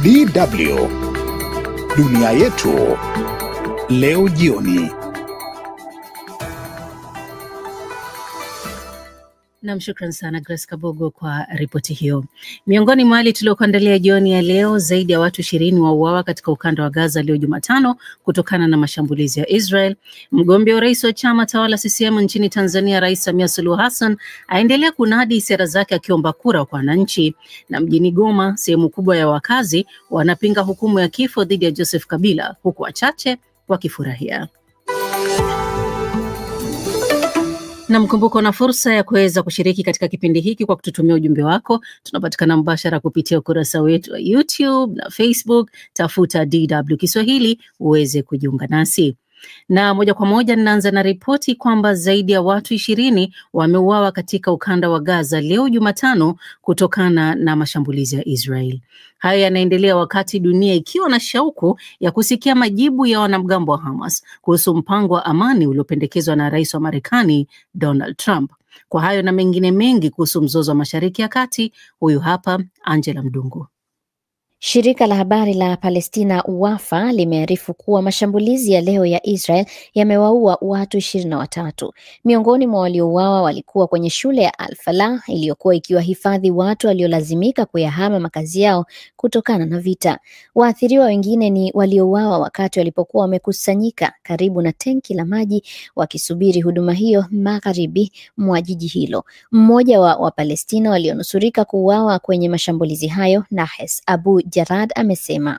DW Dunia Yetu leo jioni. Na mshukran sana Grace Kabogo kwa ripoti hiyo. Miongoni mwa wale tuliokuandalia jioni ya leo, zaidi ya watu 20 wauawa katika ukanda wa Gaza leo Jumatano kutokana na mashambulizi ya Israel. Mgombea wa rais wa chama tawala CCM nchini Tanzania, Rais Samia Suluhu Hassan, aendelea kunadi sera zake akiomba kura kwa wananchi. Na mjini Goma, sehemu kubwa ya wakazi wanapinga hukumu ya kifo dhidi ya Joseph Kabila, huku wachache wakifurahia. Na mkumbuko na fursa ya kuweza kushiriki katika kipindi hiki kwa kututumia ujumbe wako. Tunapatikana mbashara kupitia ukurasa wetu wa YouTube na Facebook. Tafuta DW Kiswahili uweze kujiunga nasi. Na moja kwa moja ninaanza na ripoti kwamba zaidi ya watu 20 wameuawa katika ukanda wa Gaza leo Jumatano kutokana na mashambulizi ya Israel. Haya yanaendelea wakati dunia ikiwa na shauku ya kusikia majibu ya wanamgambo wa Hamas kuhusu mpango wa amani uliopendekezwa na Rais wa Marekani Donald Trump. Kwa hayo na mengine mengi kuhusu mzozo wa Mashariki ya Kati, huyu hapa Angela Mdungu. Shirika la habari la Palestina Wafa limearifu kuwa mashambulizi ya leo ya Israel yamewaua watu 23. Miongoni mwa waliouawa walikuwa kwenye shule ya Al-Falah iliyokuwa ikiwahifadhi watu waliolazimika kuyahama makazi yao kutokana na vita. Waathiriwa wengine ni waliouawa wakati walipokuwa wamekusanyika karibu na tenki la maji wakisubiri huduma hiyo magharibi mwa jiji hilo. Mmoja wa Wapalestina walionusurika kuuawa kwenye mashambulizi hayo, Nahes Abu Jarad, amesema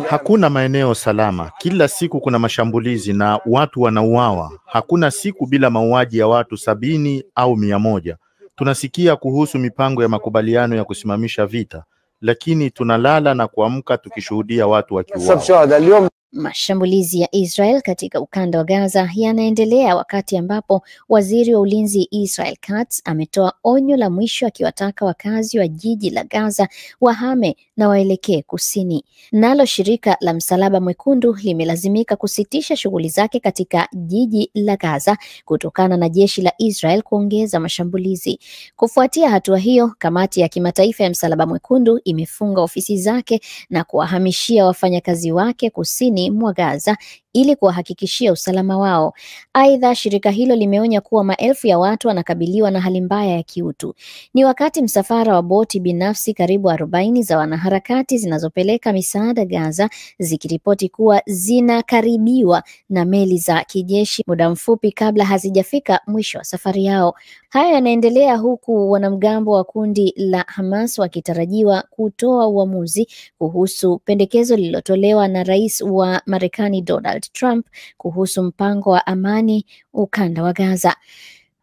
hakuna maeneo salama. Kila siku kuna mashambulizi na watu wanauawa. Hakuna siku bila mauaji ya watu 70 au 100. Tunasikia kuhusu mipango ya makubaliano ya kusimamisha vita, lakini tunalala na kuamka tukishuhudia watu wakiuawa. Mashambulizi ya Israel katika ukanda wa Gaza yanaendelea wakati ambapo waziri wa ulinzi Israel Katz ametoa onyo la mwisho akiwataka wakazi wa jiji la Gaza wahame na waelekee kusini. Nalo shirika la Msalaba Mwekundu limelazimika kusitisha shughuli zake katika jiji la Gaza kutokana na jeshi la Israel kuongeza mashambulizi. Kufuatia hatua hiyo, kamati ya kimataifa ya Msalaba Mwekundu imefunga ofisi zake na kuwahamishia wafanyakazi wake kusini mwa Gaza ili kuwahakikishia usalama wao. Aidha, shirika hilo limeonya kuwa maelfu ya watu wanakabiliwa na hali mbaya ya kiutu. Ni wakati msafara wa boti binafsi karibu 40 za wanaharakati zinazopeleka misaada Gaza zikiripoti kuwa zinakaribiwa na meli za kijeshi muda mfupi kabla hazijafika mwisho wa safari yao. Haya yanaendelea huku wanamgambo wa kundi la Hamas wakitarajiwa kutoa uamuzi kuhusu pendekezo lililotolewa na Rais wa Marekani Donald Trump kuhusu mpango wa amani ukanda wa Gaza.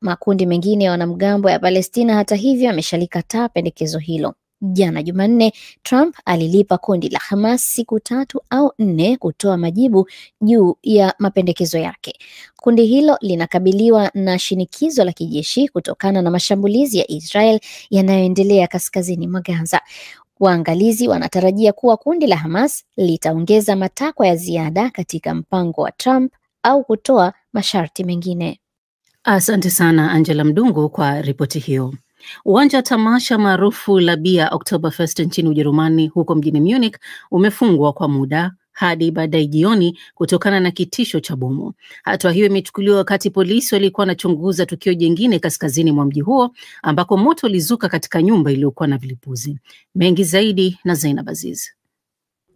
Makundi mengine ya wanamgambo ya Palestina hata hivyo yameshalikataa pendekezo hilo. Jana Jumanne, Trump alilipa kundi la Hamas siku 3 au 4 kutoa majibu juu ya mapendekezo yake. Kundi hilo linakabiliwa na shinikizo la kijeshi kutokana na mashambulizi ya Israel yanayoendelea kaskazini mwa Gaza. Waangalizi wanatarajia kuwa kundi la Hamas litaongeza matakwa ya ziada katika mpango wa Trump au kutoa masharti mengine. Asante sana Angela Mdungu kwa ripoti hiyo. Uwanja wa tamasha maarufu la bia Oktoberfest nchini Ujerumani huko mjini Munich umefungwa kwa muda hadi baadaye jioni kutokana na kitisho cha bomu. Hatua hiyo imechukuliwa wakati polisi walikuwa wanachunguza tukio jingine kaskazini mwa mji huo ambako moto ulizuka katika nyumba iliyokuwa na vilipuzi. Mengi zaidi na Zainab Aziz.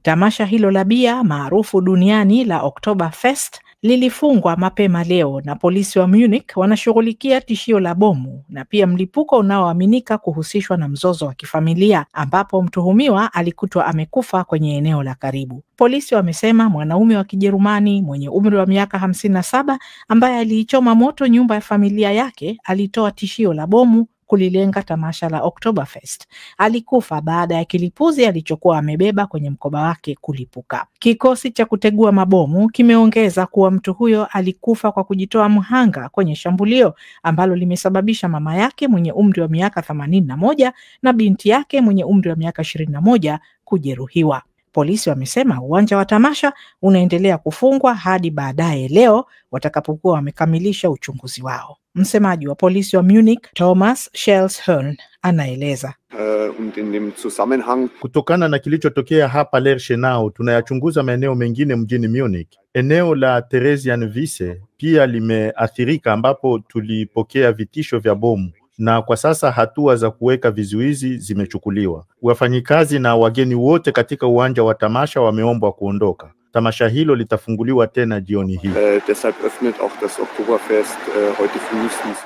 Tamasha hilo la bia maarufu duniani la Oktoberfest lilifungwa mapema leo na polisi wa Munich wanashughulikia tishio la bomu na pia mlipuko unaoaminika kuhusishwa na mzozo wa kifamilia ambapo mtuhumiwa alikutwa amekufa kwenye eneo la karibu. Polisi wamesema mwanaume wa Kijerumani mwenye umri wa miaka 57 ambaye aliichoma moto nyumba ya familia yake alitoa tishio la bomu kulilenga tamasha la Oktoberfest. Alikufa baada ya kilipuzi alichokuwa amebeba kwenye mkoba wake kulipuka. Kikosi cha kutegua mabomu kimeongeza kuwa mtu huyo alikufa kwa kujitoa mhanga kwenye shambulio ambalo limesababisha mama yake mwenye umri wa miaka 81 na binti yake mwenye umri wa miaka 21 kujeruhiwa. Polisi wamesema uwanja wa tamasha unaendelea kufungwa hadi baadaye leo watakapokuwa wamekamilisha uchunguzi wao. Msemaji wa polisi wa Munich, Thomas Schelshorn, anaeleza. Kutokana na kilichotokea hapa Lerchenau, tunayachunguza maeneo mengine mjini Munich. Eneo la Theresienwiese pia limeathirika ambapo tulipokea vitisho vya bomu, na kwa sasa hatua za kuweka vizuizi zimechukuliwa. Wafanyikazi na wageni wote katika uwanja wa tamasha wameombwa kuondoka. Tamasha hilo litafunguliwa tena jioni hii.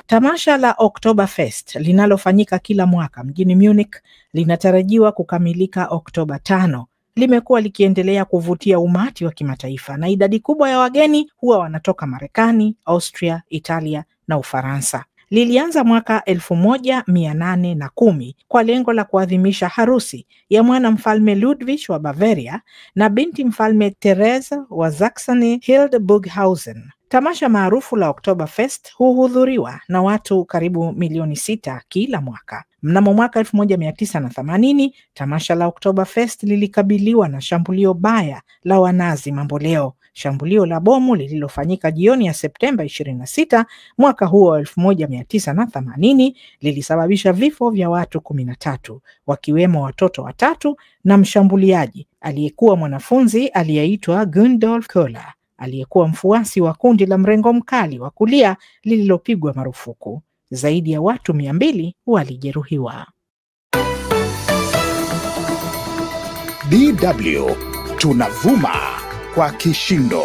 Tamasha la Oktoberfest linalofanyika kila mwaka mjini Munich linatarajiwa kukamilika Oktoba 5. Limekuwa likiendelea kuvutia umati wa kimataifa na idadi kubwa ya wageni huwa wanatoka Marekani, Austria, Italia na Ufaransa. Lilianza mwaka 1810 kwa lengo la kuadhimisha harusi ya mwana mfalme Ludwig wa Bavaria na binti mfalme Therese wa Saxony-Hildburghausen. Tamasha maarufu la Oktoberfest huhudhuriwa na watu karibu milioni 6 kila mwaka. Mnamo mwaka 1980, tamasha la Oktoberfest lilikabiliwa na shambulio baya la Wanazi mamboleo. Shambulio la bomu lililofanyika jioni ya Septemba 26 mwaka huo 1980 lilisababisha vifo vya watu 13, wakiwemo watoto 3 na mshambuliaji aliyekuwa mwanafunzi aliyeitwa Gundolf Köhler, aliyekuwa mfuasi wa kundi la mrengo mkali wa kulia lililopigwa marufuku. Zaidi ya watu 200 walijeruhiwa. DW tunavuma kwa kishindo.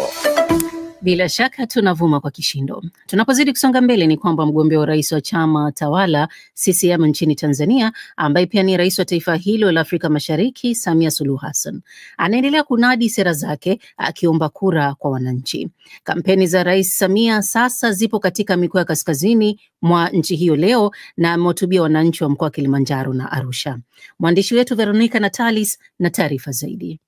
Bila shaka tunavuma kwa kishindo. Tunapozidi kusonga mbele ni kwamba mgombea wa rais wa chama tawala CCM nchini Tanzania, ambaye pia ni rais wa taifa hilo la Afrika Mashariki, Samia Suluhu Hassan, anaendelea kunadi sera zake akiomba kura kwa wananchi. Kampeni za Rais Samia sasa zipo katika mikoa ya kaskazini mwa nchi hiyo leo na amehutubia wananchi wa mkoa wa Kilimanjaro na Arusha. Mwandishi wetu Veronica Natalis na taarifa zaidi.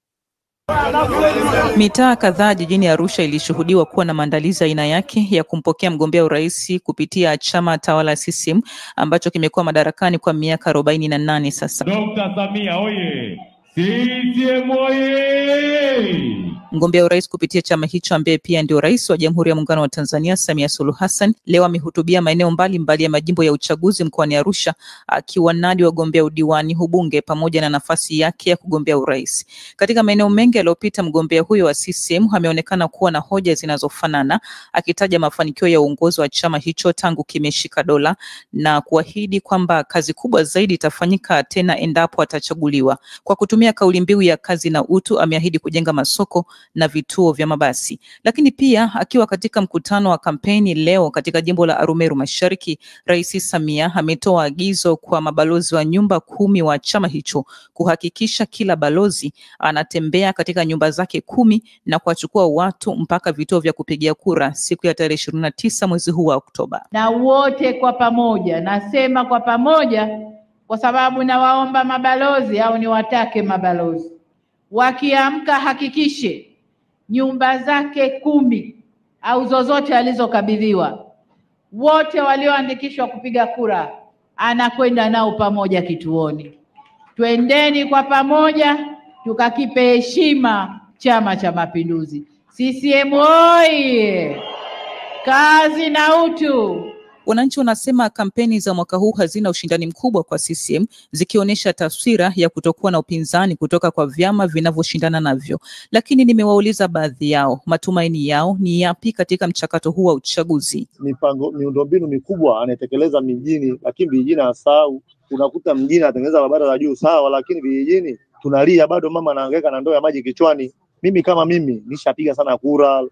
Mitaa kadhaa jijini Arusha ilishuhudiwa kuwa na maandalizi aina yake ya kumpokea mgombea urais kupitia chama tawala CCM ambacho kimekuwa madarakani kwa miaka 48 sasa. Dr. Samia oye! CCM oye! Mgombea urais kupitia chama hicho ambaye pia ndio rais wa Jamhuri ya Muungano wa Tanzania, Samia Suluhu Hassan, leo amehutubia maeneo mbalimbali ya majimbo ya uchaguzi mkoani Arusha, akiwanadi wagombea udiwani, ubunge pamoja na nafasi yake ya kugombea urais. Katika maeneo mengi aliyopita, mgombea huyo wa CCM ameonekana kuwa na hoja zinazofanana, akitaja mafanikio ya uongozi wa chama hicho tangu kimeshika dola na kuahidi kwamba kazi kubwa zaidi itafanyika tena endapo atachaguliwa. Kwa kutumia kauli mbiu ya kazi na utu, ameahidi kujenga masoko na vituo vya mabasi. Lakini pia akiwa katika mkutano wa kampeni leo katika jimbo la Arumeru Mashariki, Rais Samia ametoa agizo kwa mabalozi wa nyumba 10 wa chama hicho kuhakikisha kila balozi anatembea katika nyumba zake 10 na kuwachukua watu mpaka vituo vya kupigia kura siku ya tarehe 29 mwezi huu wa Oktoba. Na wote kwa pamoja, nasema kwa pamoja kwa sababu nawaomba mabalozi au niwatake mabalozi, wakiamka hakikishe nyumba zake 10 au zozote alizokabidhiwa, wote walioandikishwa kupiga kura anakwenda nao pamoja kituoni. Twendeni kwa pamoja tukakipe heshima Chama cha Mapinduzi. CCM oye! Kazi na utu! Wananchi wanasema kampeni za mwaka huu hazina ushindani mkubwa kwa CCM, zikionyesha taswira ya kutokuwa na upinzani kutoka kwa vyama vinavyoshindana navyo. Lakini nimewauliza baadhi yao, matumaini yao ni yapi katika mchakato huu wa uchaguzi. Miundombinu mikubwa anatekeleza mijini, lakini vijijini asahau. Unakuta mjini anatengeneza barabara za juu sawa, lakini vijijini tunalia bado, mama anahangaika na ndoo ya maji kichwani. Mimi kama mimi nishapiga sana kura.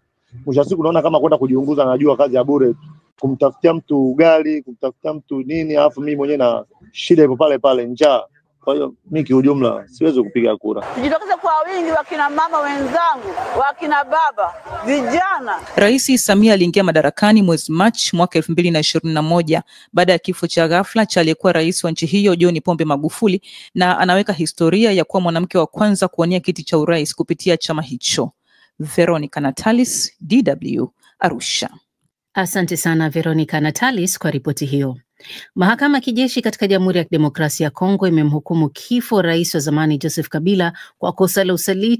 Mwisho siku naona kama kwenda kujiunguza, najua kazi ya bure, kumtafutia mtu ugali, kumtafutia mtu nini, alafu mimi mwenyewe na shida ipo pale pale, njaa. Kwa hiyo mimi kiujumla siwezi kupiga kura. Tujitokeze kwa wingi, wakina mama wenzangu, wakina baba, vijana. Rais Samia aliingia madarakani mwezi Machi mwaka 2021 baada ya kifo cha ghafla cha aliyekuwa rais wa nchi hiyo John Pombe Magufuli, na anaweka historia ya kuwa mwanamke wa kwanza kuwania kiti cha urais kupitia chama hicho. Veronica Natalis, DW, Arusha. Asante sana Veronica Natalis kwa ripoti hiyo. Mahakama ya kijeshi katika Jamhuri ya Kidemokrasia ya Kongo imemhukumu kifo rais wa zamani Joseph Kabila kwa kosa la usaliti